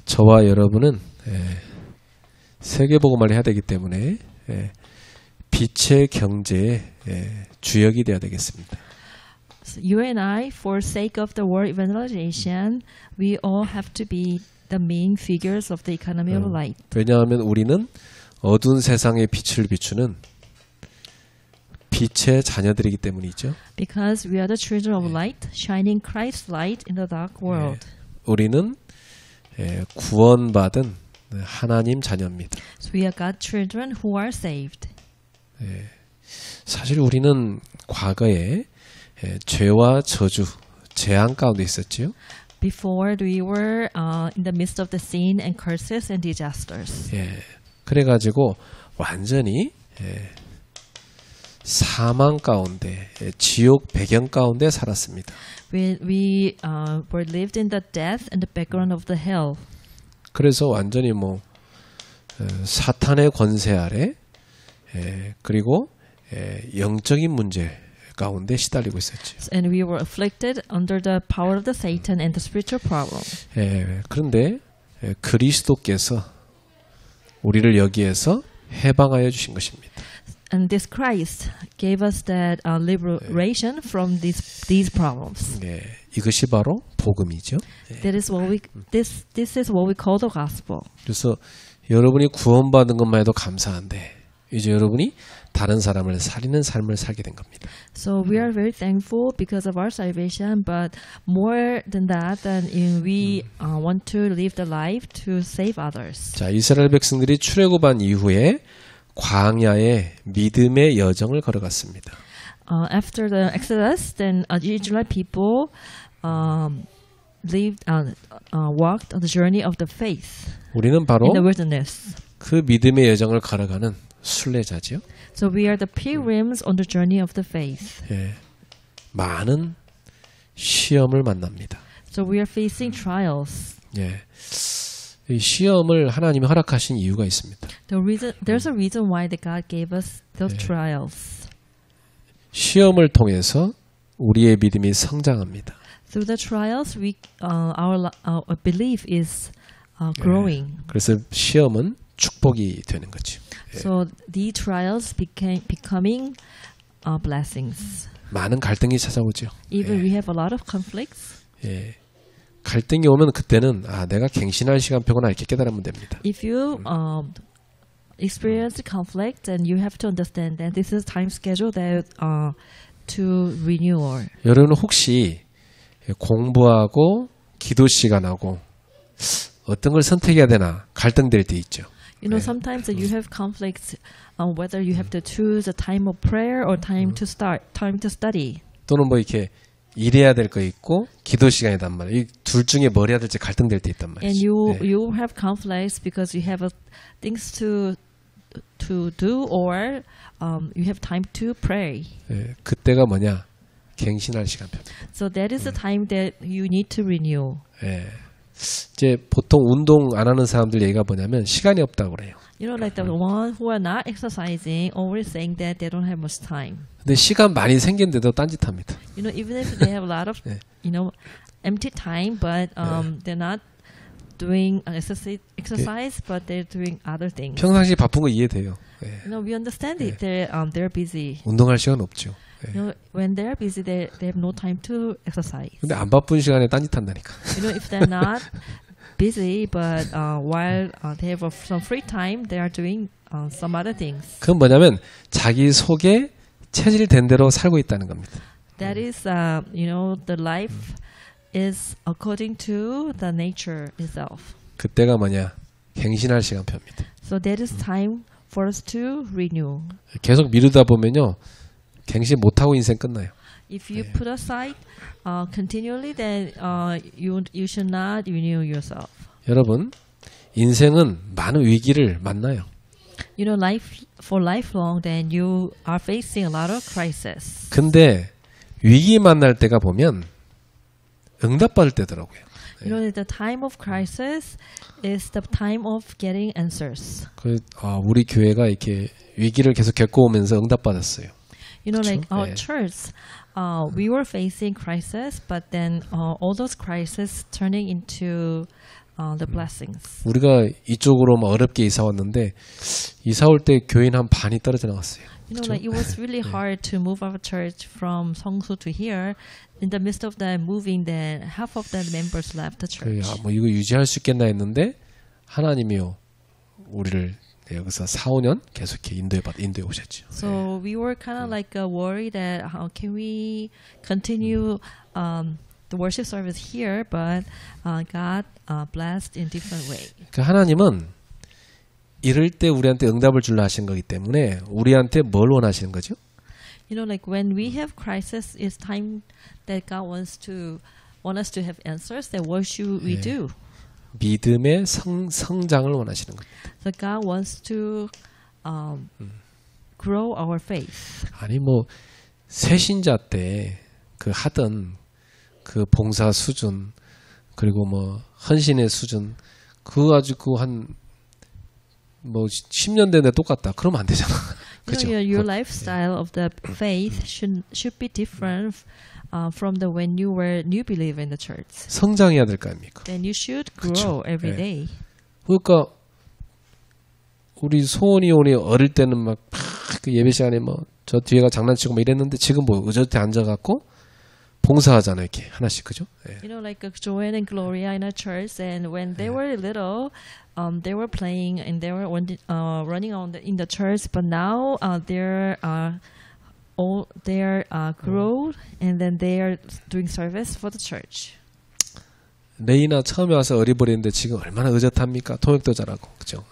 저와 여러분은 세계복음화를 해야 되기 때문에 빛의 경제의 주역이 되어야 되겠습니다. You and I, for sake of the world evangelization, we all have to be the main figures of the economy of light. 왜냐하면 우리는 어두운 세상의 빛을 비추는 빛의 자녀들이기 때문이죠. Because we are the children of light, shining Christ's light in the dark world. 우리는 구원받은 하나님 자녀입니다. So we are God's children who are saved. 사실 우리는 과거에 죄와 저주, 재앙 가운데 있었지요. Before we were in the midst of the sin and curses and disasters. 그래가지고 완전히 사망 가운데, 지옥 배경 가운데 살았습니다. We were lived in the death and the background of the hell. 그래서 완전히 사탄의 권세 아래 그리고 영적인 문제 가운데 시달리고 있었죠. And we were afflicted under the power of the Satan and the spiritual problem. 그런데 그리스도께서 우리를 여기에서 해방하여 주신 것입니다. And this Christ gave us that liberation from these problems. 이것이 바로 복음이죠. That is what this is what we call the gospel. 그래서 여러분이 구원받은 것만 해도 감사한데 이제 여러분이 다른 사람을 살리는 삶을 살게 된 겁니다. So we are very thankful because of our salvation, but more than that, we want to live the life to save others. 자, 이스라엘 백성들이 출애굽한 이후에 광야의 믿음의 여정을 걸어갔습니다. After the Exodus, then Israel people walked on the journey of the faith 우리는 바로 in the wilderness. 그 믿음의 여정을 걸어가는 순례자지요. So we are the pilgrims on the journey of the faith. 많은 시험을 만납니다. So we are facing trials. 이 시험을 하나님이 허락하신 이유가 있습니다. There's a reason why that God gave us those trials. 시험을 통해서 우리의 믿음이 성장합니다. Through the trials, our belief is growing. 그래서 시험은 축복이 되는 거죠. So these trials becoming blessings. 많은 갈등이 찾아오죠. Even we have a lot of conflicts. 갈등이 오면 그때는 내가 갱신할 시간표구나 이렇게 깨달으면 됩니다. If you experience conflict, then you have to understand that this is time schedule that to renewal. 여러분 혹시 공부하고 기도 시간하고 어떤 걸 선택해야 되나 갈등될 때 있죠. You know, sometimes you have conflicts on whether you have to choose a time of prayer or time to study. 또는 이렇게 일해야 될 거 있고 기도 시간이단 말이에요. 이 둘 중에 뭘 해야 될지 갈등될 때 있단 말이죠. And you have conflicts because you have things to do or you have time to pray. 그때가 뭐냐? 갱신할 시간표입니다. So that is the time that you need to renew. 이제 보통 운동 안 하는 사람들 얘기가 뭐냐면 시간이 없다고 그래요. You know, like the one who are not exercising, always saying that they don't have much time. 근데 시간 많이 생겼는데도 딴짓합니다. You know, even if they have a lot of, empty time, but they're not doing exercise, but they're doing other things. 평상시 바쁜 거 이해돼요. You know, we understand it. They're busy. 운동할 시간 없죠. You know, when they're busy, they have no time to exercise. 근데 안 바쁜 시간에 딴짓한다니까. You know, if they're not busy, but while they have some free time, they are doing some other things. 그건 뭐냐면 자기 속에 체질된 대로 살고 있다는 겁니다. That is, the life is according to the nature itself. 그때가 뭐냐? 갱신할 시간표입니다. So that is time for us to renew. 계속 미루다 보면요. 갱신 못하고 인생 끝나요. If you put aside continually, then you should not renew yourself. 여러분, 인생은 많은 위기를 만나요. You know, for lifelong, then you are facing a lot of crises. 근데 위기 만날 때가 보면 응답받을 때더라고요. You know, the time of crisis is the time of getting answers. 우리 교회가 이렇게 위기를 계속 겪어오면서 응답받았어요. You know, like our church, we were facing crisis, but then all those crises turning into the blessings. 우리가 이쪽으로 막 어렵게 이사 왔는데 이사 올 때 교인 한 반이 떨어져 나갔어요. You know, like it was really hard to move our church from Seongsu to here. In the midst of them moving, then half of the members left the church. 뭐 이거 유지할 수 있겠나 했는데 하나님이요 우리를 여기서 4, 5년 계속해 인도해 오셨죠. So we were kind of like worried that how can we continue the worship service here, but God blessed in different way. 그러니까 하나님은 이럴 때 우리한테 응답을 주려 하신 거기 때문에 우리한테 뭘 원하시는 거죠? You know, like when we have crisis, it's time that God want us to have answers. Then what should we do? 믿음의 성장을 원하시는 겁니다. So God wants to grow our faith. 아니 뭐 새신자 때 그 하던 그 봉사 수준 그리고 뭐 헌신의 수준 그거 가지고 한 뭐 10년 됐는데 똑같다. 그러면 안 되잖아. You know, your lifestyle of the faith should be different from the when you were new believer in the church. 성장해야 될 거 아닙니까? Then you should grow every day. 그러니까 우리 소원이 오니 어릴 때는 막 그 예배 시간에 뭐 저 뒤에가 장난치고 뭐 이랬는데 지금 뭐 의젓에 앉아갖고 봉사하잖아요, 이렇게 하나씩 그죠? You know, like Joanne and Gloria in a church, and when they were little, they were playing and they were running on in the church. But now they're grown, and then they are doing service for the church. 레이나 처음에 와서 어리버리인데 지금 얼마나 의젓합니까? 통역도 잘하고 그죠?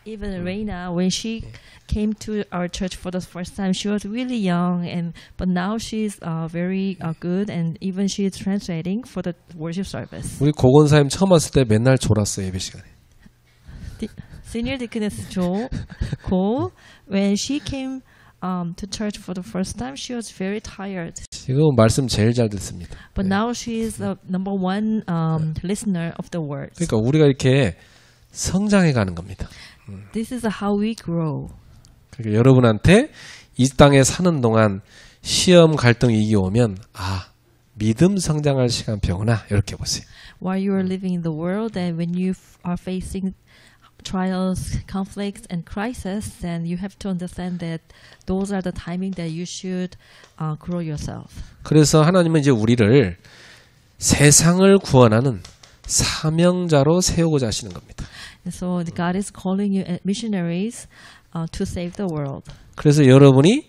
Even Reina, when she came to our church for the first time, she was really young, but now she's very good, and even she is translating for the worship service. 우리 고건사님 처음 왔을 때 맨날 졸았어요 예배 시간에. Senior Deaconess Jo, when she came to church for the first time, she was very tired. 지금 말씀 제일 잘 듣습니다. But now she is the number one listener of the words. 그러니까 우리가 이렇게 성장해가는 겁니다. This is how we grow. 그러니까 여러분한테 이 땅에 사는 동안 시험 갈등 위기 오면 믿음 성장할 시간표구나 이렇게 보세요. While you are living in the world, and when you are facing trials, conflicts, and crisis, then you have to understand that those are the timing that you should grow yourself. 그래서 하나님은 이제 우리를 세상을 구원하는 사명자로 세우고자 하시는 겁니다. And so God is calling you as missionaries to save the world. 그래서 여러분이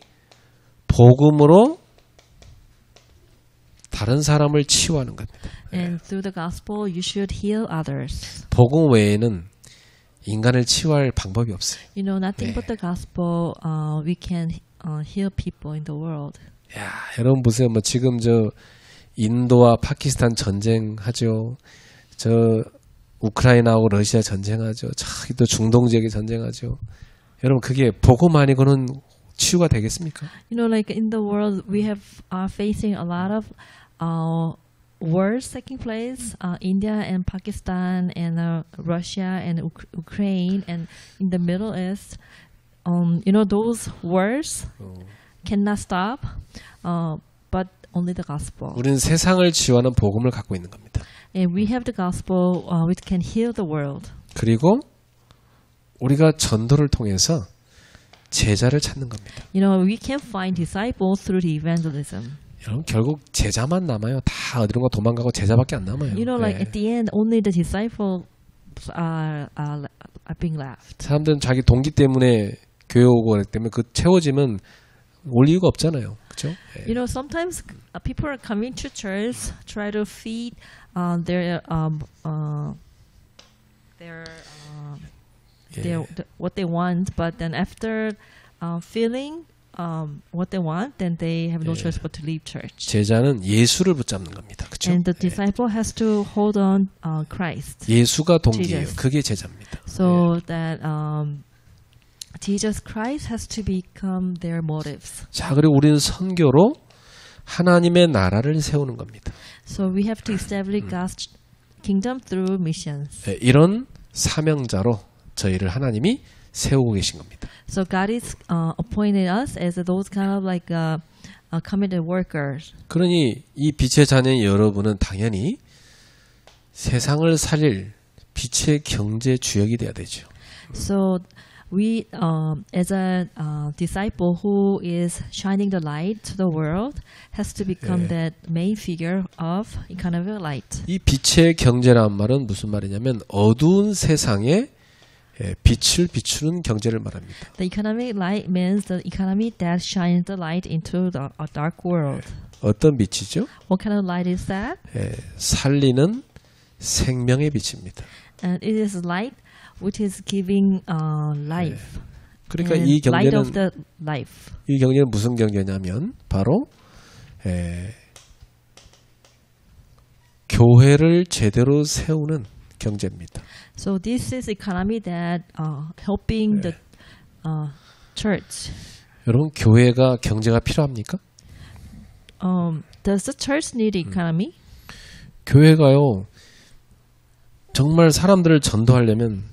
복음으로 다른 사람을 치유하는 겁니다. And through the gospel, you should heal others. 복음 외에는 인간을 치유할 방법이 없어요. You know, nothing but the gospel we can heal people in the world. 야, 여러분 보세요. 뭐 지금 저 인도와 파키스탄 전쟁하죠. 저 우크라이나하고 러시아 전쟁하죠. 또 중동 지역에 전쟁하죠. 여러분 그게 복음 아니고는 치유가 되겠습니까? You know, like in the world, we have facing a lot of wars taking place. India and Pakistan and Russia and Ukraine and in the Middle East. You know, those wars cannot stop, but only the gospel. 우리는 세상을 치유하는 복음을 갖고 있는 겁니다. And we have the gospel which can heal the world. 그리고 우리가 전도를 통해서 제자를 찾는 겁니다. You know, we can find disciples through the evangelism. 여러분 결국 제자만 남아요. 다 어디론가 도망가고 제자밖에 안 남아요. You know, like at the end, only the disciples are being left. 사람들은 자기 동기 때문에 교회 오고 그렇기 때문에 그 채워지면 올 이유가 없잖아요. 그렇죠? You know, sometimes people are coming to church, try to feed their what they want, but then after feeling what they want, then they have no choice but to leave church. 제자는 예수를 붙잡는 겁니다. 그렇죠? And the disciple has to hold on Christ. 예수가 동기예요. Jesus. 그게 제자입니다. So that Jesus Christ has to become their motives. 자, 그리고 우리는 선교로 하나님의 나라를 세우는 겁니다. So we have to establish God's kingdom through missions. 이런 사명자로 저희를 하나님이 세우고 계신 겁니다. So God is appointed us as those kind of like committed workers. 그러니 이 빛의 자녀인 여러분은 당연히 세상을 살릴 빛의 경제 주역이 돼야 되죠. So we, as a disciple who is shining the light to the world, has to become that main figure of economic light. 이 빛의 경제라는 말은 무슨 말이냐면 어두운 세상에 빛을 비추는 경제를 말합니다. The economic light means the economy that shines the light into a dark world. 어떤 빛이죠? What kind of light is that? 살리는 생명의 빛입니다. And it is light which is giving life. 그러니까 and 이 light 경제는 of the life. 이 경제는 무슨 경제냐면 바로 교회를 제대로 세우는 경제입니다. So this is economy that helping the church. 여러분 교회가 경제가 필요합니까? Does the church need economy? 교회가요 정말 사람들을 전도하려면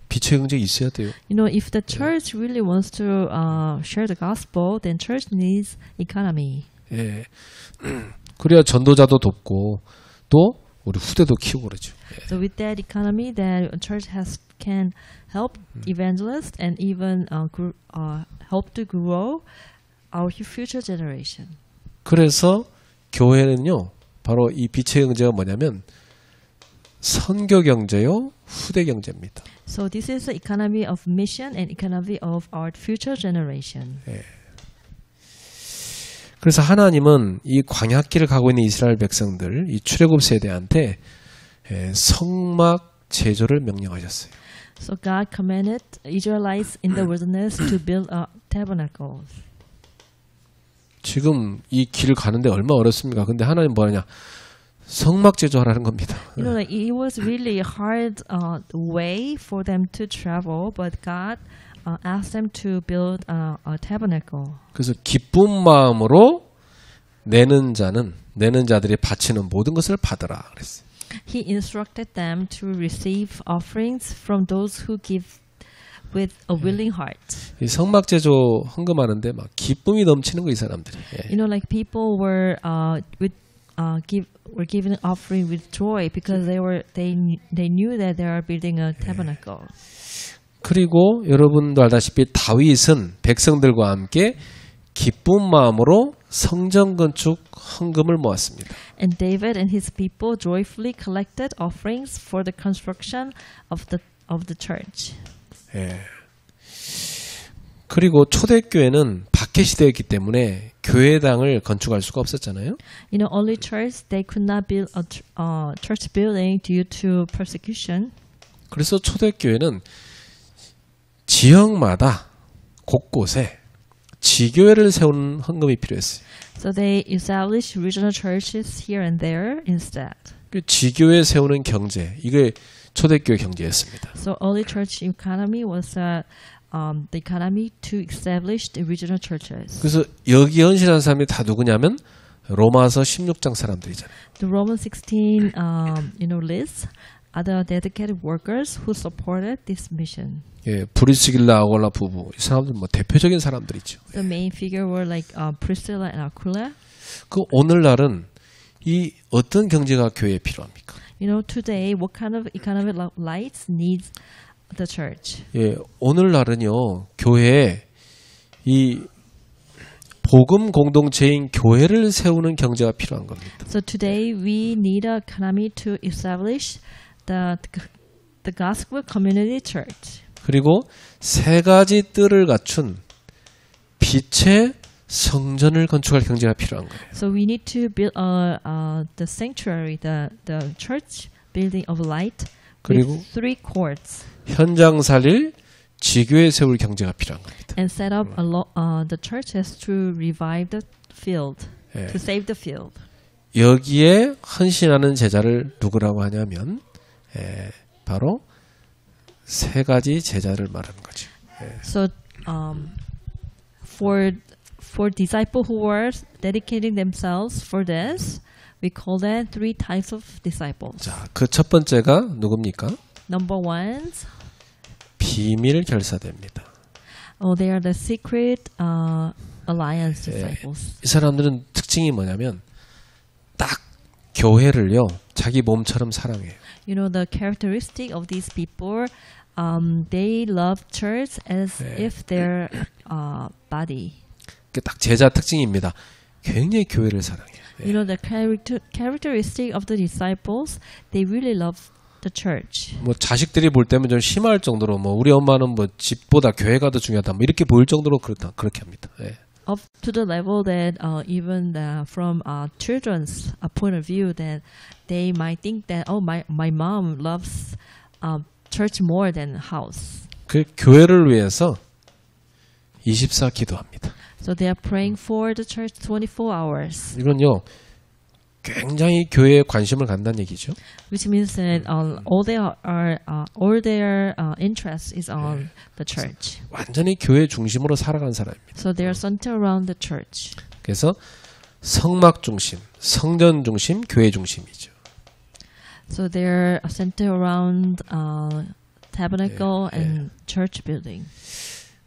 빛의 경제가 있어야 돼요. You know, if the church really wants to share the gospel, then church needs economy. 예. 그래야 전도자도 돕고 또 우리 후대도 키우고 그러죠. So with that economy, that church can help evangelists and even help to grow our future generation. 그래서 교회는요 바로 이 빛의 경제가 뭐냐면 선교 경제요 후대 경제입니다. So this is the economy of mission and economy of our future generation. 그래서 하나님은 이 광야길을 가고 있는 이스라엘 백성들, 이 출애굽 세대한테 성막 제조를 명령하셨어요. So God commanded Israelites in the wilderness to build a tabernacle. 지금 이 길을 가는데 얼마나 어렵습니까? 근데 하나님 뭐하냐? 성막 제조하라는 겁니다. You know, like it was really hard way for them to travel, but God asked them to build a tabernacle. 그래서 기쁜 마음으로 내는 자들이 바치는 모든 것을 받으라 그랬어요. He instructed them to receive offerings from those who give with a willing heart. 이 성막 제조 헌금하는데 막 기쁨이 넘치는 거 이 사람들이. You know, like people were given an offering with joy because they knew that they are building a tabernacle. 그리고 여러분도 알다시피 다윗은 백성들과 함께 기쁜 마음으로 성전 건축 헌금을 모았습니다. And David and his people joyfully collected offerings for the construction of the church. 예. 그리고 초대교회는 박해 시대였기 때문에 교회당을 건축할 수가 없었잖아요. You know, early church they could not build a church building due to persecution. 그래서 초대교회는 지역마다 곳곳에 지교회를 세우는 헌금이 필요했어요. So they established regional churches here and there instead. 그 지교회 세우는 경제, 이게 초대교회 경제였습니다. So early church economy was the economy to establish the regional churches. 그래서 여기 헌신한 사람이 다 누구냐면 로마서 16장 사람들이잖아요. The Roman 16 list are the dedicated workers who supported this mission. 예, 브리스길라 아굴라 부부 이 사람들 뭐 대표적인 사람들이죠. The main figure were like Priscilla and Aquila. 그 오늘날은 이 어떤 경제가 교회에 필요합니까? You know, today what kind of economic lights needs the church? 예, 오늘날은요 교회에 이 복음 공동체인 교회를 세우는 경제가 필요한 겁니다. So today we need a economy to establish the gospel community church. 그리고 세 가지 뜰을 갖춘 빛의 성전을 건축할 경제가 필요한 거예요. So we need to build the sanctuary, the church building of light 그리고 with 3 courts. 현장 살릴 지교회 세울 경제가 필요한 겁니다. And set up the churches to revive the field, 예. to save the field. 여기에 헌신하는 제자를 누구라고 하냐면 바로 세 가지 제자를 말하는 거죠. So for disciples who were dedicating themselves for this, we call them 3 types of disciples. 자, 그 첫 번째가 누굽니까? Number 1, 비밀 결사대입니다. they are the secret alliance disciples. 이 사람들은 특징이 뭐냐면 딱 교회를요 자기 몸처럼 사랑해요. You know, the characteristic of these people, they love church as if their body. 그게 딱 제자 특징입니다. 굉장히 교회를 사랑해요. You know, the characteristic of the disciples, they really love the church. 뭐 자식들이 볼 때면 좀 심할 정도로 뭐 우리 엄마는 뭐 집보다 교회가 더 중요하다 뭐 이렇게 보일 정도로 그렇게 합니다. 예. Up to the level that even from children's point of view, that they might think that my mom loves church more than house. 그 교회를 위해서 24 기도합니다. So they are praying for the church 24 hours. 이건요 굉장히 교회에 관심을 갖는다는 얘기죠. Which means that all their interest is on the church. 완전히 교회 중심으로 살아간 사람입니다. So they are centered around the church. 그래서 성막 중심, 성전 중심, 교회 중심이죠. So they are centered around tabernacle and church building.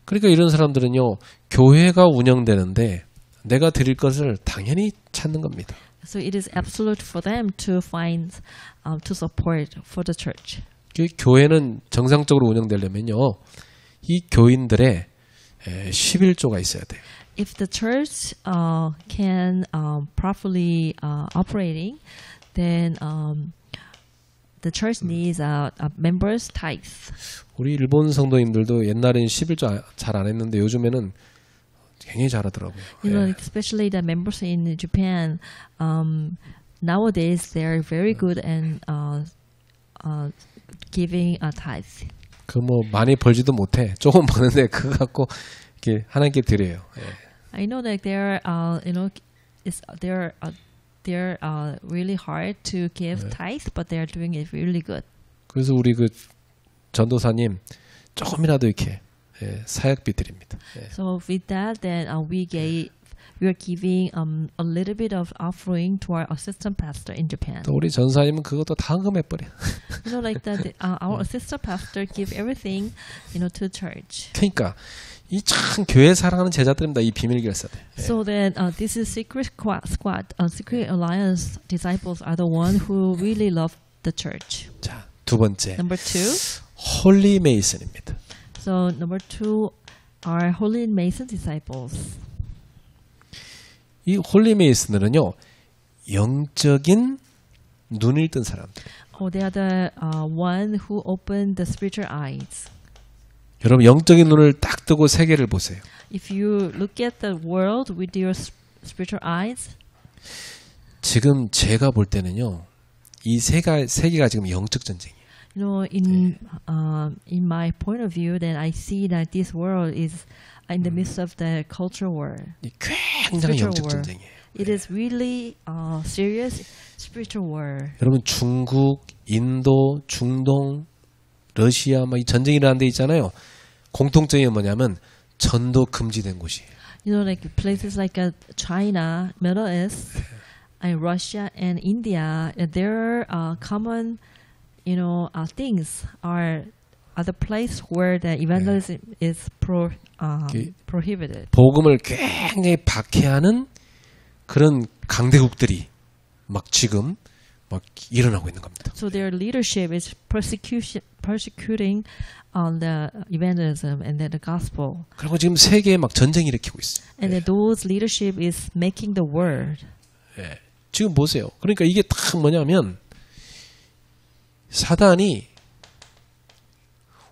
그러니까 이런 사람들은요 교회가 운영되는데 내가 드릴 것을 당연히 찾는 겁니다. So it is absolute for them to find to support for the church. 교회는 정상적으로 운영되려면요 이 교인들의 11조가 있어야 돼요. If the church can properly operating, then the church needs members' tithe. 우리 일본 성도님들도 옛날엔 11조 잘 안 했는데 요즘에는 굉장히 잘하더라고요. You know, especially the members in Japan, nowadays they are very good and giving a tithe. 그 뭐 많이 벌지도 못해. 조금 버는데 그거 갖고 이렇게 하나님께 드려요. I know that they're they're really hard to give tithe, but they are doing it really good. 그래서 우리 그 전도사님 조금이라도 이렇게 사역비 드립니다. So with that, then we are giving a little bit of offering to our assistant pastor in Japan. 또 우리 전사님은 그것도 다 헌금해 버려. You know, like that, our assistant pastor give everything, to church. 그러니까 이 참 교회 사랑하는 제자들입니다. 이 비밀 결사들. So that this is secret squad, secret alliance disciples are the one who really love the church. 자, 두 번째. Number two. 홀리 메이슨입니다. So number two are Holy Mason disciples. 이 홀리 메이슨들은요 영적인 눈을 뜬 사람들. Oh, they are the one who opened the spiritual eyes. 여러분 영적인 눈을 딱 뜨고 세계를 보세요. If you look at the world with your spiritual eyes, 지금 제가 볼 때는요 이 세계가 지금 영적 전쟁이에요. You know, in my point of view, then I see that this world is in the midst of the culture war. 굉장히 영적 전쟁이에요. It is really serious spiritual war. 여러분 중국, 인도, 중동, 러시아 막 이 전쟁이 일어나는 데 있잖아요. 공통점이 뭐냐면 전도 금지된 곳이에요. You know, like places like China, Middle East, and Russia and India, their common, things are the place where the evangelism is prohibited. 복음을 굉장히 박해하는 그런 강대국들이 막 지금 막 일어나고 있는 겁니다. So their leadership is persecuting the evangelism and the gospel. 그리고 지금 세계에 막 전쟁 일으키고 있어요. And those leadership is making the word. 예. 지금 보세요. 그러니까 이게 딱 뭐냐면 사단이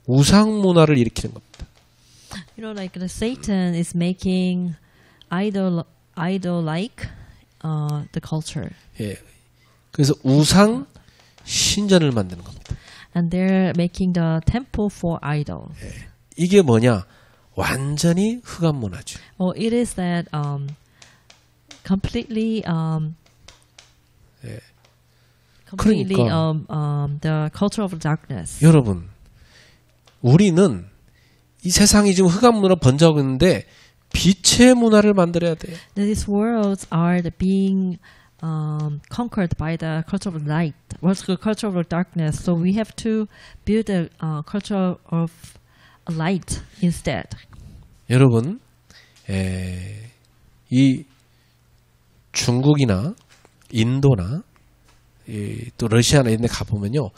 우상 문화를 일으키는 겁니다. You know, like the Satan is making idol-like the culture. 예. 그래서 우상 신전을 만드는 겁니다. And they're making the temple for idols. 예. 이게 뭐냐? 완전히 흑암 문화죠. Oh, it is that completely 예. completely 그러니까, the culture of darkness. 여러분, 우리는 이 세상이 지금 흑암 문화 번져가고 있는데 빛의 문화를 만들어야 돼요. These worlds are being conquered by the culture of light, what's the culture of darkness. So we have to build a culture of light instead. 여러분, 이 중국이나 인도나 또 러시아나 이런 데 가보면요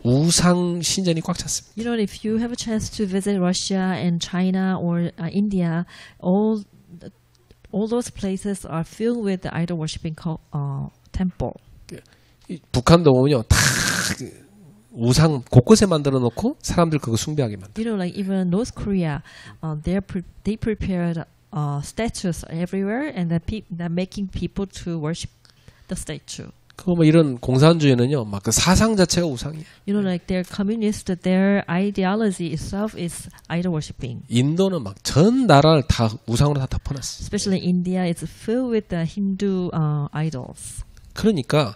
우상 신전이 꽉 찼습니다. You know, if you have a chance to visit Russia and China or India, all those places are filled with the idol worshiping temple. 북한도 보면요, 다 우상 곳곳에 만들어 놓고 사람들 그거 숭배하게 만들. You know, like even North Korea, they prepared statues everywhere, and they're making people to worship the statue. 그 뭐 이런 공산주의는요, 막 그 사상 자체가 우상이에요. You know, like they're communist, their ideology itself is idol worshiping. 인도는 막 전 나라를 다 우상으로 다 덮어놨어요. Especially India, it's filled with the Hindu idols. 그러니까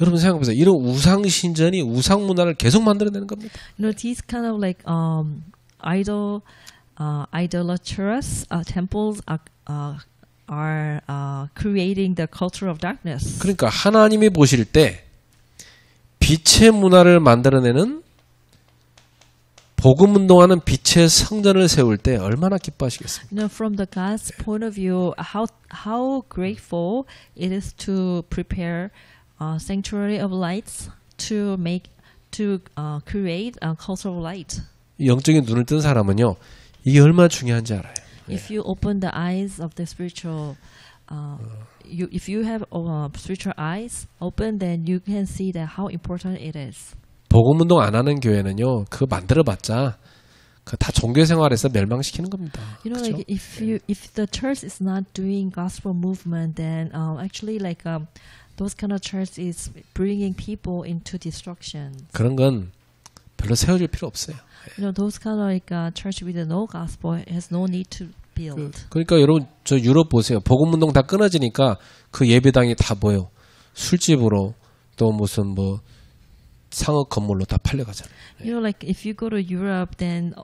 여러분 생각해보세요. 이런 우상 신전이 우상 문화를 계속 만들어내는 겁니다. You know, these kind of like idolatrous temples are creating the culture of darkness. 그러니까 하나님이 보실 때 빛의 문화를 만들어내는 복음 운동하는 빛의 성전을 세울 때 얼마나 기뻐하시겠습니까? You know, from the God's point of view, how grateful it is to prepare sanctuary of lights to create a culture of light. 영적인 눈을 뜬 사람은요, 이게 얼마나 중요한지 알아요. If you open the eyes of the spiritual, if you have spiritual eyes open, then you can see that how important it is. 복음 운동 안 하는 교회는요, 그거 만들어봤자 그 다 종교 생활에서 멸망시키는 겁니다. You know, 그렇죠? like if the church is not doing gospel movement, then actually like those kind of church is bringing people into destruction. 그런 건 별로 세워질 필요 없어요. You know, those kind of like church with no gospel has no need to build. 그러니까 여러분 저 유럽 보세요. 복음 운동 다 끊어지니까 그 예배당이 다 뭐예요? 술집으로 또 무슨 뭐 상업 건물로 다 팔려가잖아요. You know, like if you go to Europe, then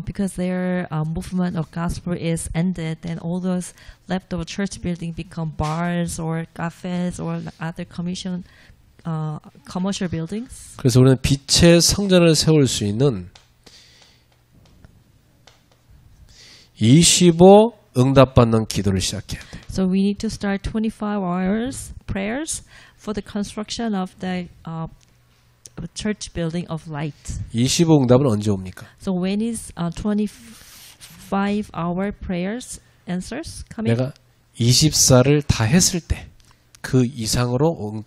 because their movement of gospel is ended, then all those leftover church buildings become bars or cafes or other commercial buildings. 그래서 우리는 빛의 성전을 세울 수 있는 25 응답받는 기도를 시작해야 돼. So we need to start 25 hours prayers for the construction of the church building of light. 25 응답은 언제 옵니까? So when is 25-hour prayers answers coming? 내가 24를 다 했을 때 그 이상으로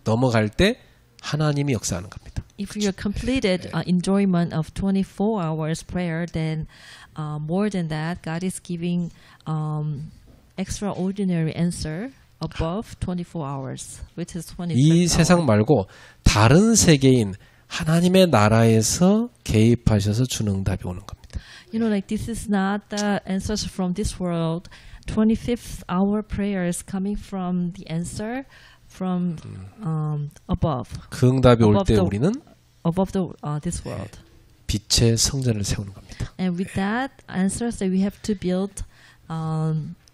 넘어갈 때 하나님이 역사하는 겁니다. If you completed enjoyment of 24 hours prayer, then more than that, God is giving extraordinary answer above 24 hours, which is 26 이 세상 말고 다른 세계인 하나님의 나라에서 개입하셔서 주는 응답이 오는 겁니다. You know, like this is not the answers from this world. 25th hour prayer is coming from the answer from above. 그 응답이 올 때 우리는 above this world. 빛의 성전을 세우는 겁니다. And with that answers that we have to build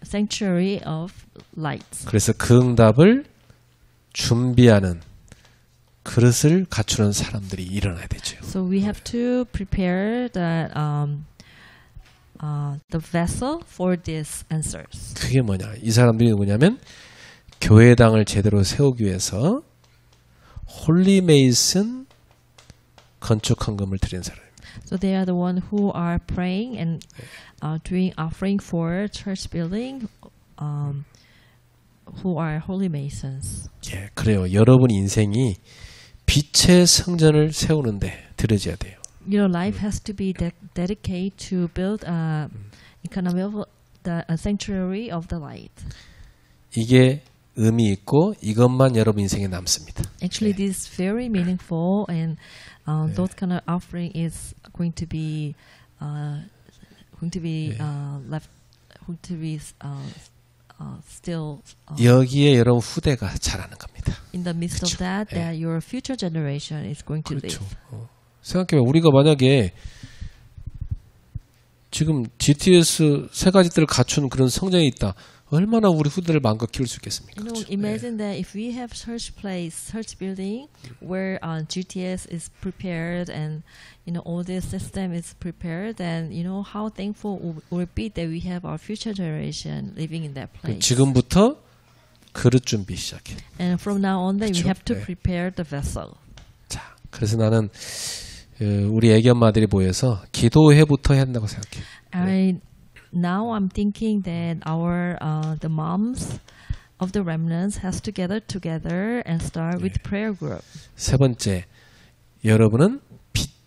sanctuary of lights. 그래서 그 응답을 준비하는 그릇을 갖추는 사람들이 일어나야 되죠. So we have to prepare the vessel for these answers. 그게 뭐냐? 이 사람들이 누구냐면 교회당을 제대로 세우기 위해서 홀리 메이슨 건축 헌금을 드리는 사람입니다. So they are the one who are praying and doing offering for church building, who are holy masons. 예, 그래요. 여러분 인생이 빛의 성전을 세우는데 들여져야 돼요. Your life has to be dedicated to build a sanctuary of the light. 이게 의미 있고 이것만 여러분 인생에 남습니다. Actually, this is very meaningful, and those kind of offering is going to be still 여기에 여러분 후대가 자라는 겁니다. in the midst of that your future generation is going to 그렇죠. live. 생각해봐. 우리가 만약에 지금 GTS 세 가지들을 갖춘 그런 성전이 있다. 얼마나 우리 후대를 마음껏 키울 수 있겠습니까? You know, 그렇죠? imagine that if we have church place, church building where GTS is prepared and all this system is prepared, then how thankful we'll be that we have our future generation living in that place. 지금부터 그릇 준비 시작해. And from now on, then we 그렇죠? have to prepare the vessel. 자, 그래서 나는 우리 애기 엄마들이 모여서 기도회부터 해야 한다고 생각해. Now I'm thinking that the moms of the remnants has to gather together and start with prayer group. 세 번째, 여러분은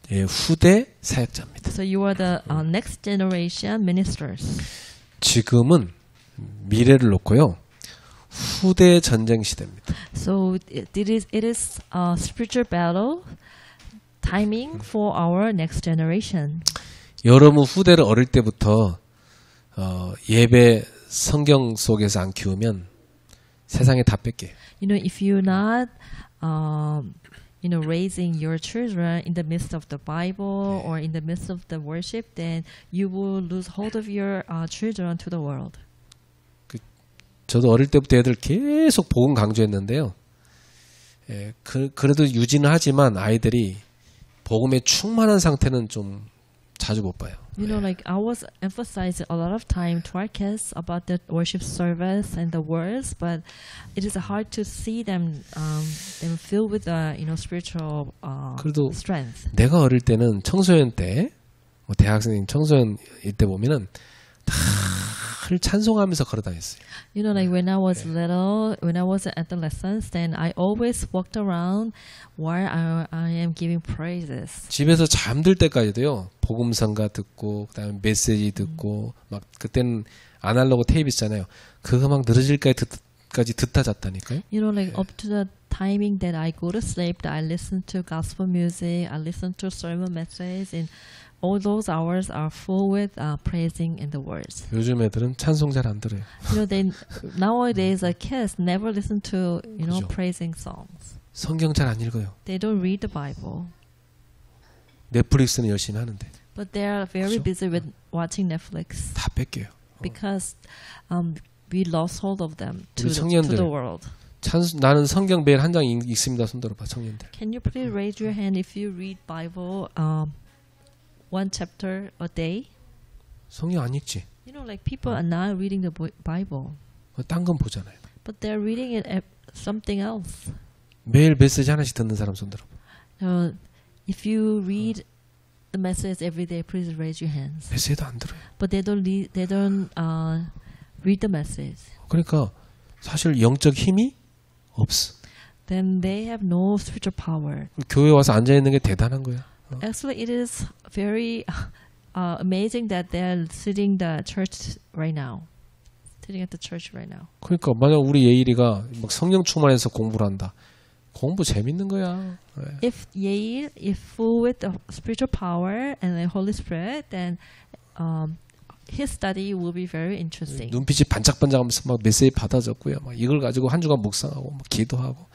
후대 사역자입니다. So you are the next generation ministers. 지금은 미래를 놓고요. 후대 전쟁 시대입니다. So it is a spiritual battle timing for our next generation. 여러분 후대를 어릴 때부터 예배 성경 속에서 안 키우면 세상에 다 뺏게. You know, if you're not raising your children in the midst of the Bible or in the midst of the worship, then you will lose hold of your children to the world. 저도 어릴 때부터 애들 계속 복음 강조했는데요. 그래도 유지는 하지만 아이들이 복음에 충만한 상태는 좀 자주 못 봐요. You know, like I was emphasizing a lot of time to our kids about the worship service and the words, but it is hard to see them filled with spiritual 그래도 strength. 내가 어릴 때는 청소년 때, 대학생 청소년일 때 보면은 다를 찬송하면서 걸어다녔어요. You know, like when I was little, when I was an adolescent, then I always walked around while I am giving praises. 집에서 잠들 때까지도요. 복음성가 듣고 그다음에 메시지 듣고 막 그때는 아날로그 테이프 있잖아요. 그거 막 늘어질 까지 듣다 잤다니까요. You know, like up to the timing that I go to sleep, I listen to gospel music, I listen to sermon messages, and all those hours are full with praising in the words. 요즘 애들은 찬송 잘 안 들어요. You know, they nowadays kids never listen to 그죠. praising songs. 성경 잘 안 읽어요. They don't read the Bible. 넷플릭스는 열심히 하는데. But they are very 그죠. busy with watching Netflix 다 뺏겨요. because we lost hold of them to 우리 청년들. the world. 나는 성경 매일 한 장 읽습니다. 손 들어봐 청년들. Can you please raise your hand if you read Bible one chapter a day? 성경 안 읽지. You know, like people are not reading the Bible, 딴 건 보잖아요. but they're reading it at something else. 매일 메시지 하나씩 듣는 사람 손 들어봐. If you read the message every day, please raise your hands. 메시지도 안 들어요. But they don't read the message. 그러니까 사실 영적 힘이 없어. Then they have no spiritual power. 교회 와서 앉아 있는 게 대단한 거야. Actually, it is very amazing that they are sitting the church right now, sitting at the church right now. 그러니까 만약 우리 예일이가 막 성령 충만해서 공부를 한다. 공부 재밌는 거야. If Yale is full with the spiritual power and the Holy Spirit, then his study will be very interesting. 눈빛이 반짝반짝하면서 막 메시지 받아 적고요. 막 이걸 가지고 한 주간 묵상하고 막 기도하고.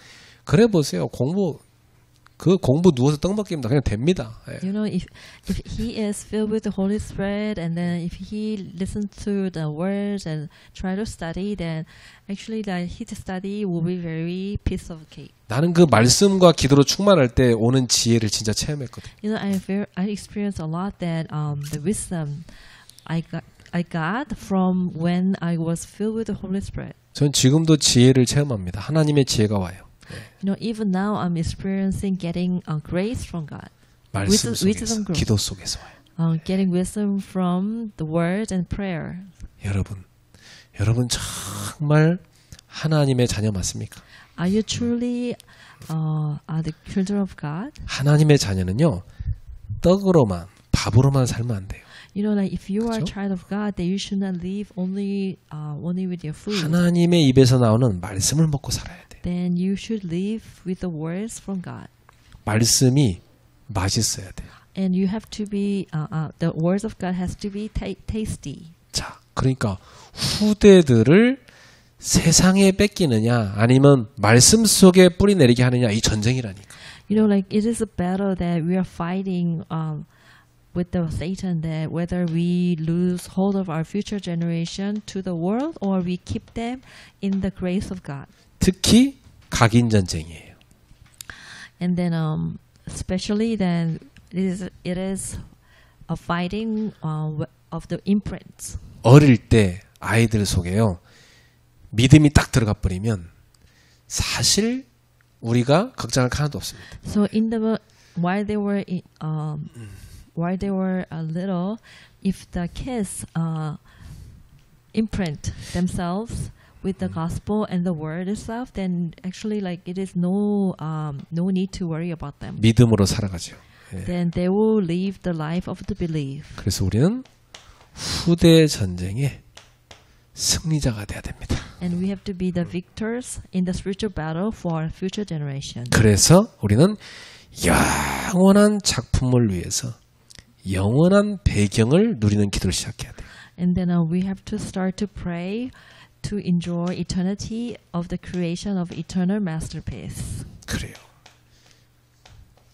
그래 보세요. 공부 누워서 떡 먹기입니다. 그냥 됩니다. You know, if he is filled with the Holy Spirit, and then if he listens to the words and try to study, then actually his study will be very piece of cake. 나는 그 말씀과 기도로 충만할 때 오는 지혜를 진짜 체험했거든. You know, I experienced a lot that the wisdom I got from when I was filled with the Holy Spirit. 전 지금도 지혜를 체험합니다. 하나님의 지혜가 와요. You know, even now I'm experiencing getting grace from God. 말씀 wisdom 속에서, growth. 기도 속에서 와요. Getting wisdom from the word and prayer. 여러분 정말 하나님의 자녀 맞습니까? Are you truly are the children of God? 하나님의 자녀는요. 떡으로만 밥으로만 살면 안 돼요. You know, like if you are a 그렇죠? child of God, then you should not live only with your food. 하나님의 입에서 나오는 말씀을 먹고 살아야 돼요. Then you should live with the words from God. 말씀이 맛있어야 돼요. And you have to be the words of God has to be tasty. 자, 그러니까 후대들을 세상에 뺏기느냐 아니면 말씀 속에 뿌리 내리게 하느냐 이 전쟁이라니까. You know, like it is a battle that we are fighting with the Satan, that whether we lose hold of our future generation to the world or we keep them in the grace of God. 특히 각인 전쟁이에요. And then especially then it is a fighting of the imprints. 어릴 때 아이들 속에요. 믿음이 딱 들어가 버리면 사실 우리가 걱정할 거 하나도 없습니다. So in the while they were little, if the kids imprint themselves with the gospel and the word itself, then actually like it is no need to worry about them. 믿음으로 살아가죠. 예. Then they will live the life of the belief. 그래서 우리는 후대 전쟁의 승리자가 돼야 됩니다. And we have to be the victors in the spiritual battle for our future generation. 그래서 우리는 영원한 작품을 위해서 영원한 배경을 누리는 기도를 시작해야 돼요. And then we have to start to pray to enjoy eternity of the creation of eternal masterpiece. 그래요.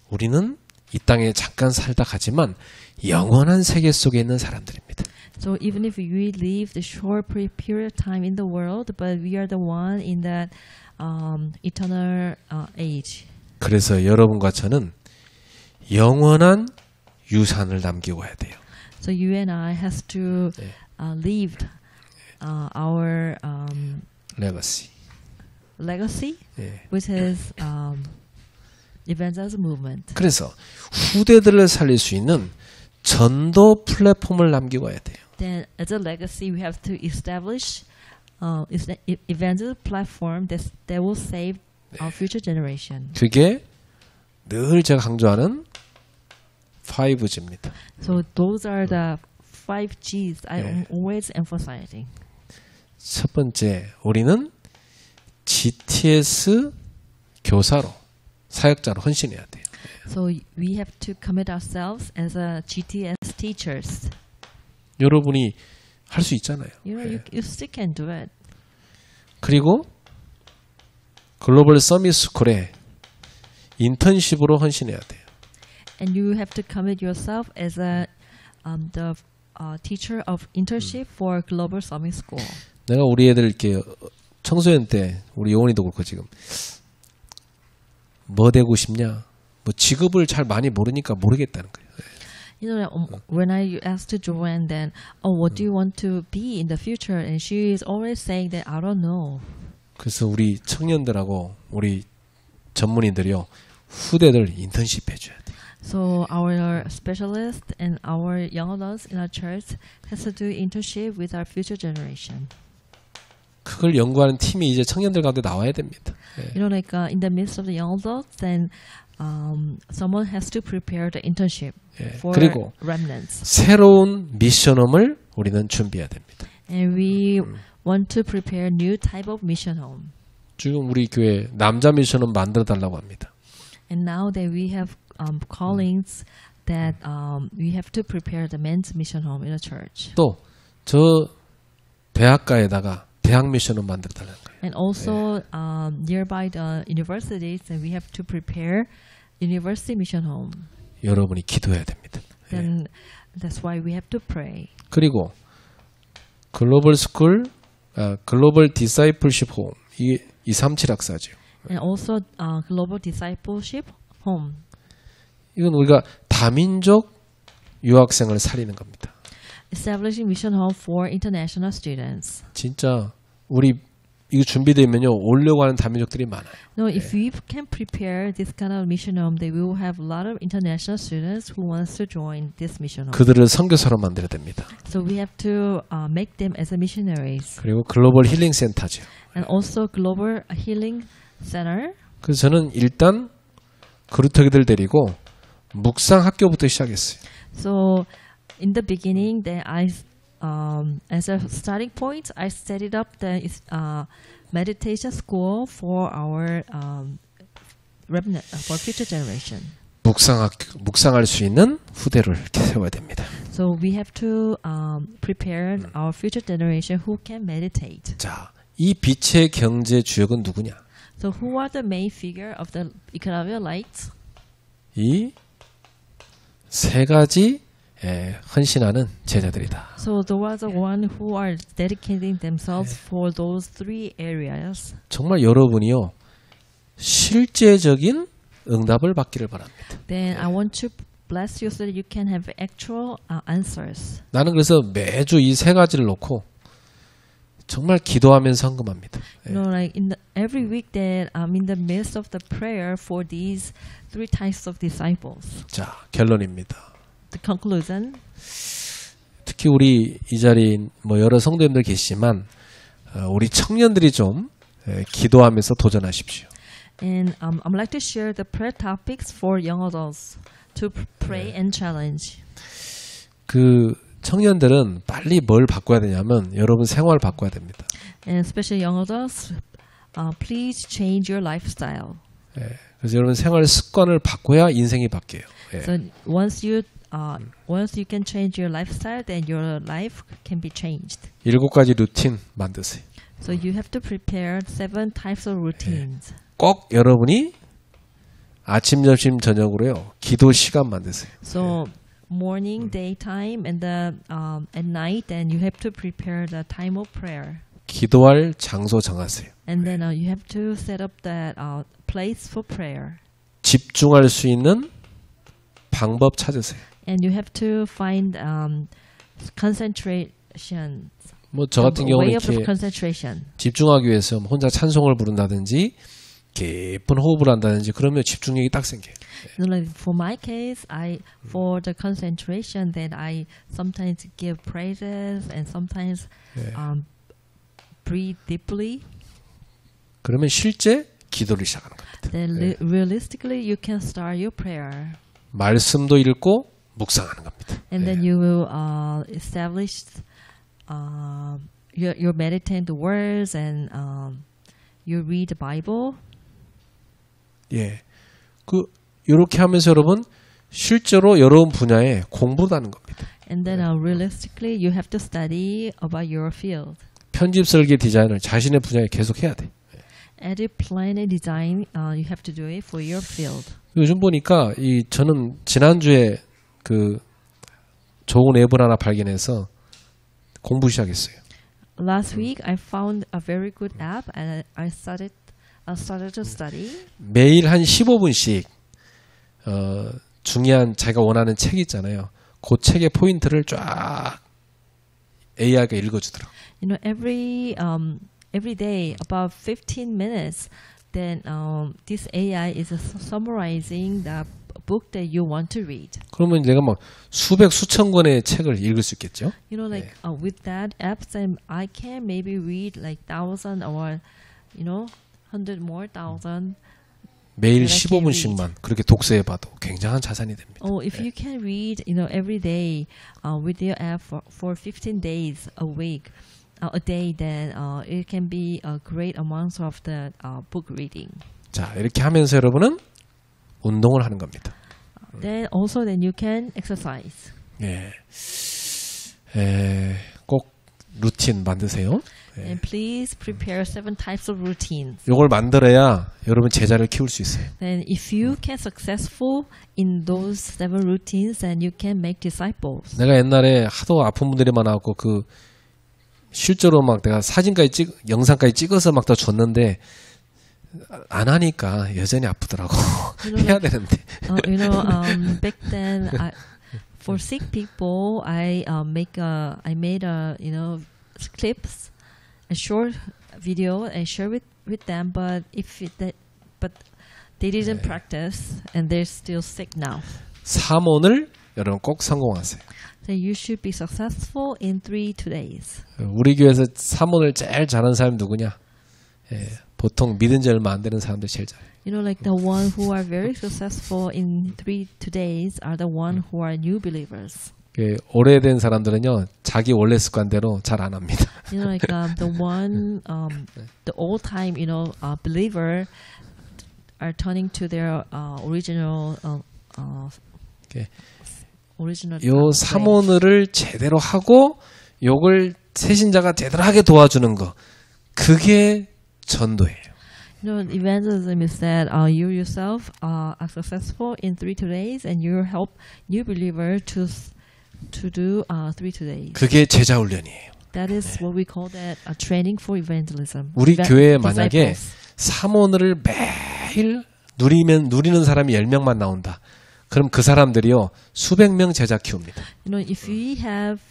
우리는 이 땅에 잠깐 살다 가지만 영원한 세계 속에 있는 사람들입니다. So even if we live the short period of time in the world, but we are the one in that eternal age. 그래서 여러분과 저는 영원한 유산을 남기고 가야 돼요. So you and I has to leave our 레거시. legacy, 예. which is evangelism movement. 그래서 후대들을 살릴 수 있는 전도 플랫폼을 남기고 가야 돼요. Then, as a legacy, we have to establish evangelism platform that will save our future generation. 그게 늘 제가 강조하는 5G입니다. So those are the 5 G's I'm always emphasizing. 첫 번째, 우리는 GTS 교사로, 사역자로 헌신해야 돼요. So we have to commit ourselves as a GTS teachers. 여러분이 할 수 있잖아요. You know, you still can do it. 그리고 글로벌 서밋 스쿨에 인턴십으로 헌신해야 돼요. And you have to commit yourself as a the teacher of internship for Global Summit School. 내가 우리 애들 이렇게 청소년 때 우리 영원이도 그렇고 지금 뭐 되고 싶냐? 뭐 직업을 잘 많이 모르니까 모르겠다는 거예요. You know, when I asked to Joanne then, oh, what do you want to be in the future? And she is always saying that I don't know. 그래서 우리 청년들하고 우리 전문인들이요 후대들 인턴십 해줘야 돼요. So our specialists and our young adults in our church has to do internship with our future generation. 그걸 연구하는 팀이 이제 청년들 가운데 나와야 됩니다. 예. You know, like in the midst of the young adults, then someone has to prepare the internship 예. for 그리고 remnants. 새로운 미션홈을 우리는 준비해야 됩니다. And we want to prepare new type of mission home. 지금 우리 교회 남자 미션홈 만들어 달라고 합니다. And now that we have callings that we have to prepare the men's mission home in a church. 또 저 대학가에다가 대학 미션홈 만들어 달라는 거예요. And also nearby the universities, and we have to prepare university mission home. 여러분이 기도해야 됩니다. Then that's why we have to pray. 그리고 글로벌 스쿨, 글로벌 디사이플십 홈, 이 237학사죠. And also global discipleship home. 이건 우리가 다민족 유학생을 살리는 겁니다. Establishing mission home for international students. 진짜 우리 이거 준비되면요 오려고 하는 다민족들이 많아요. No, if we can prepare this kind of mission home, then we will have a lot of international students who wants to join this mission home. 그들을 선교사로 만들어야 됩니다. So we have to make them as a missionaries. 그리고 글로벌 힐링 센터죠. And also global healing center. 그래서 저는 일단 그루터기들 데리고 묵상 학교부터 시작했어요. So in the beginning, then as a starting point, I set it up the meditation school for our remnant, for future generation. 묵상할 수 있는 후대를 세워야 됩니다. So we have to prepare our future generation who can meditate. 자, 이 빛의 경제 주역은 누구냐? So who are the main figure of the economic lights? 이 세 가지 헌신하는 제자들이다. So those are the one who are dedicating themselves for those three areas. 정말 여러분이요 실제적인 응답을 받기를 바랍니다. Then I want to bless you so that you can have actual answers. 나는 그래서 매주 이 세 가지를 놓고 정말 기도하면서 헌금합니다. You know, like every week that I'm in the midst of the prayer for these three types of disciples. 자, 결론입니다. The conclusion. 특히 우리 이 자리인 뭐 여러 성도님들 계시지만 우리 청년들이 좀 기도하면서 도전하십시오. And I'd like to share the prayer topics for young adults to pray and challenge. 그 청년들은 빨리 뭘 바꿔야 되냐면 여러분 생활 바꿔야 됩니다. And especially young adults, please change your lifestyle. 그래서 여러분 생활 습관을 바꿔야 인생이 바뀌어요. So once you can change your lifestyle, then your life can be changed. 7가지 루틴 만드세요. So you have to prepare 7 types of routines. 꼭 여러분이 아침, 점심, 저녁으로요 기도 시간 만드세요. So morning, daytime, and at night, then you have to prepare the time of prayer. 기도할 장소 정하세요. And then you have to set up that place for prayer. 집중할 수 있는 방법 찾으세요. And you have to find concentration. 뭐 저 같은 경우는 way of 이렇게 concentration. 집중하기 위해서 혼자 찬송을 부른다든지 깊은 호흡을 한다든지 그러면 집중력이 딱 생겨요. You know, like for my case, for the concentration, then I sometimes give praises and sometimes breathe deeply. 그러면 실제 기도를 시작하는 겁니다. Then realistically, you can start your prayer. 말씀도 읽고 묵상하는 겁니다. And then you will establish you meditate the words and you read the Bible. 예, 그 이렇게 하면서 여러분 실제로 여러분 분야에 공부도 하는 겁니다. And then realistically, you have to study about your field. 편집 설계 디자인을 자신의 분야에 계속 해야 돼. Edit, plan, and design, you have to do it for your field. 요즘 보니까 저는 지난주에 그 좋은 앱을 하나 발견해서 공부 시작했어요. Last week, I found a very good app, and I started to study. 매일 한 15분씩 중요한 자기가 원하는 책 있잖아요. 그 책의 포인트를 쫙 AI가 읽어주더라고요. You know, every day about 15 minutes, then this AI is summarizing the book that you want to read. 그러면 내가 막 수백 수천 권의 책을 읽을 수 있겠죠? You know, like with that app, then I can maybe read like 1,000 or 100 more thousand. 매일 15분씩만 그렇게 독서해봐도 굉장한 자산이 됩니다. Oh, if you can read, every day with your app for 15 days a week, a day, then it can be a great amount of the book reading. 자, 이렇게 하면서 여러분은 운동을 하는 겁니다. Then you can exercise. 예, 꼭 루틴 만드세요. And please prepare 7 types of routines. 이걸 만들어야 여러분 제자를 키울 수 있어요. Then if you can successful in those 7 routines, then you can make disciples. 내가 옛날에 하도 아픈 분들이 많아갖고 그 실제로 막 내가 영상까지 찍어서 막 다 줬는데 안 하니까 여전히 아프더라고. 해야 되는데. Back then, for sick people, I made clips, a short video, and share with them. But but they didn't practice, and they're still sick now. 3원을 여러분 꼭 성공하세요. So you should be successful in 3 days. 우리 교회에서 3원을 제일 잘하는 사람이 누구냐? 보통 믿은 지 얼마 안 되는 사람들 제일 잘해요. You know, like the one who are very successful in 3 days are the one who are new believers. 오래된 사람들은요 자기 원래 습관대로 잘 안 합니다. You know, like the old time, believer are turning to their original. 요 3원을 제대로 하고 요걸 새신자가 제대로 하게 도와주는 거 그게 전도예요. Evangelism is that you yourself are successful in 3 days, and you help new believer to do 3 days. 그게 제자 훈련이에요. That is what we call that a training for evangelism. 우리 교회에 만약에 3원을 매일 누리는 사람이 10명만 나온다. 그럼 그 사람들이요 수백 명 제자 키웁니다. You know, if we have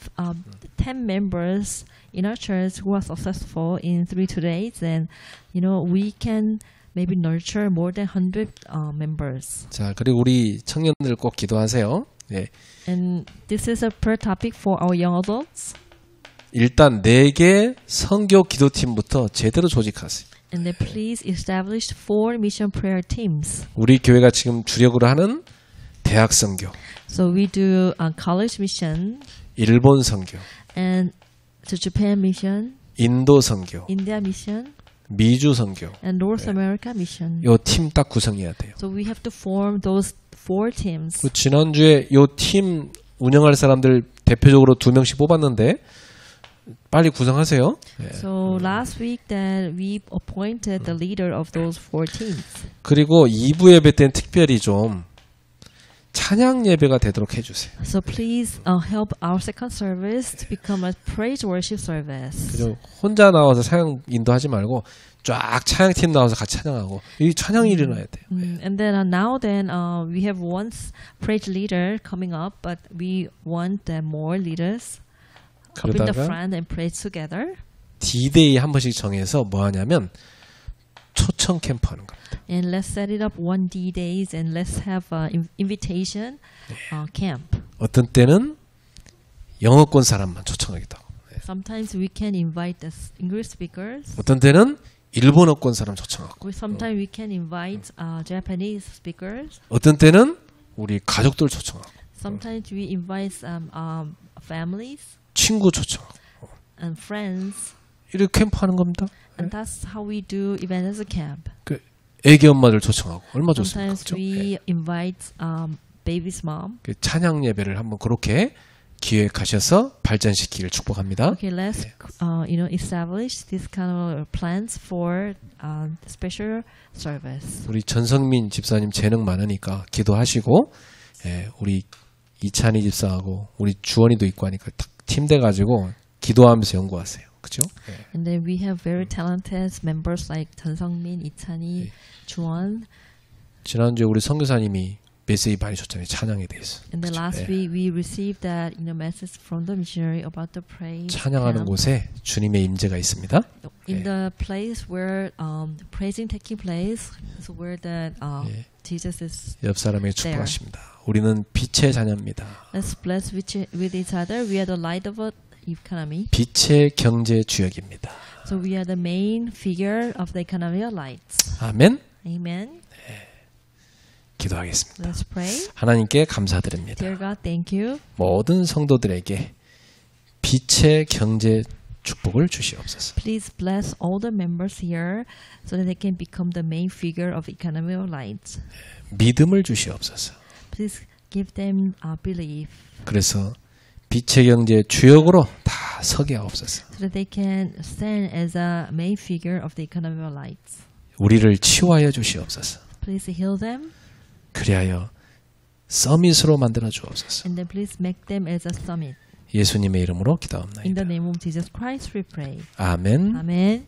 10 members in our church who are successful in 3 days, then you know we can maybe nurture more than 100 members. 자, 그리고 우리 청년들 꼭 기도하세요. 예. And this is a prayer topic for our young adults. 일단 4개 선교 기도팀부터 제대로 조직하세요. And then please establish 4 mission prayer teams. 우리 교회가 지금 주력으로 하는 대학 선교, So we do college mission 일본 선교, and to Japan mission, 인도 선교, India mission, 미주 선교. and North America mission. 요 팀 딱 구성해야 돼요. So we have to form those 4 teams. 그 지난주에 요 팀 운영할 사람들 대표적으로 2명씩 뽑았는데 빨리 구성하세요. 예. So last week that we appointed the leader of those 4 teams. 그리고 2부 예배 때는 특별히 좀 찬양 예배가 되도록 해주세요. So please help our second service to become a praise worship service. 그죠? 혼자 나와서 찬양 인도하지 말고 쫙 찬양팀 나와서 같이 찬양하고 이 찬양이 일어나야 돼요. And then now we have one praise leader coming up, but we want more leaders up in the 그러다가 front and praise together. D-Day 한 번씩 정해서 뭐 하냐면 초청 캠프 하는 겁니다. And let's set it up 1 D-days and let's have an invitation camp. 어떤 때는 영어권 사람만 초청하기도 하고 Sometimes we can invite the English speakers. 어떤 때는 일본어권 사람 초청하고 Sometimes we can invite Japanese speakers. 어떤 때는 우리 가족들 초청하고 Sometimes we invite families 친구 초청하고 and friends. 이렇게 캠프 하는 겁니다. And that's how we do evangelism camp. 그 애기 엄마들 초청하고 얼마 좋습니까? Sometimes 그죠? we invite baby's mom. 그 찬양 예배를 한번 그렇게 기획하셔서 발전시키길 축복합니다. Okay, let's establish this kind of plans for special service. 우리 전성민 집사님 재능 많으니까 기도하시고 우리 이찬희 집사하고 우리 주원이도 있고 하니까 팀 돼가지고 기도하면서 연구하세요. 그죠? And then we have very talented members like 전성민, 이찬희, 주원. 지난주에 우리 선교사님이 메시지 많이 줬잖아요. 찬양에 대해서. And then last week we received that message from the missionary about the praise. 찬양하는 camp. 곳에 주님의 임재가 있습니다. In the place where praising taking place, is where the Jesus is. 옆 사람에게 축복하십니다. 우리는 빛의 자녀입니다. Let's bless with each other. We are the light of our economy. 빛의 경제 주역입니다. So we are the main figure of the economy of lights. 아멘. Amen. 기도하겠습니다. Let's pray. 하나님께 감사드립니다. Dear God, thank you. 모든 성도들에게 빛의 경제 축복을 주시옵소서. Please bless all the members here so that they can become the main figure of economy of lights. 믿음을 주시옵소서. Please give them belief 그래서 빛의 경제 주역으로 다 서게 하옵소서. so that they can stand as a main figure of the economy of lights. 우리를 치유하여 주시옵소서. Please heal them 그리하여 서밋으로 만들어 주옵소서. and then please make them as a summit. 예수님의 이름으로 In 기도합나이다. the name of Jesus Christ we pray. 아멘. Amen.